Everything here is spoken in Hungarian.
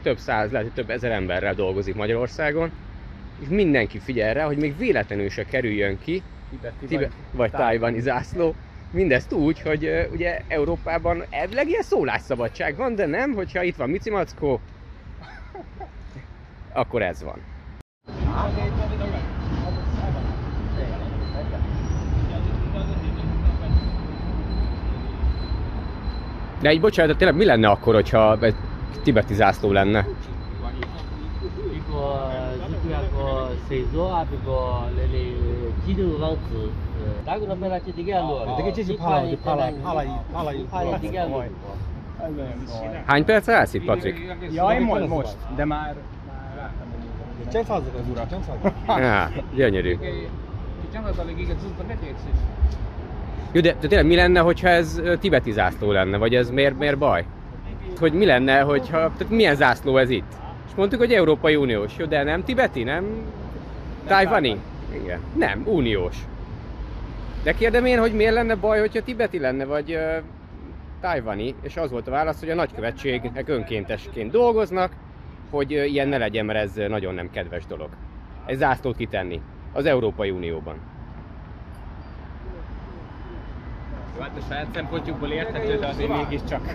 Több száz, lehet, hogy több ezer emberrel dolgozik Magyarországon, és mindenki figyel rá, hogy még véletlenül se kerüljön ki Tibeti vagy tájvani zászló. Mindezt úgy, hogy ugye Európában elvileg ilyen szólásszabadság van, de nem, hogyha itt van Mici Mackó, akkor ez van. De így bocsánat, tényleg mi lenne akkor, hogyha egy tibeti zászló lenne? Hány perc állsz itt, Patrik? Jaj, most, de már... az urat, Ja, gyönyörű. Jó, de tényleg mi lenne, hogyha ez tibeti zászló lenne, vagy ez miért baj? Hogy mi lenne, hogyha... Tehát milyen zászló ez itt? És mondtuk, hogy Európai Uniós, jó, de nem tibeti, nem tájvani? Igen. Nem, uniós. De kérdem én, hogy miért lenne baj, hogyha tibeti lenne, vagy tájvani, és az volt a válasz, hogy a nagykövetségnek önkéntesként dolgoznak, hogy ilyen ne legyen, mert ez nagyon nem kedves dolog. Egy zászlót kitenni az Európai Unióban. Hát a saját szempontjukból érthető, de azért mégiscsak.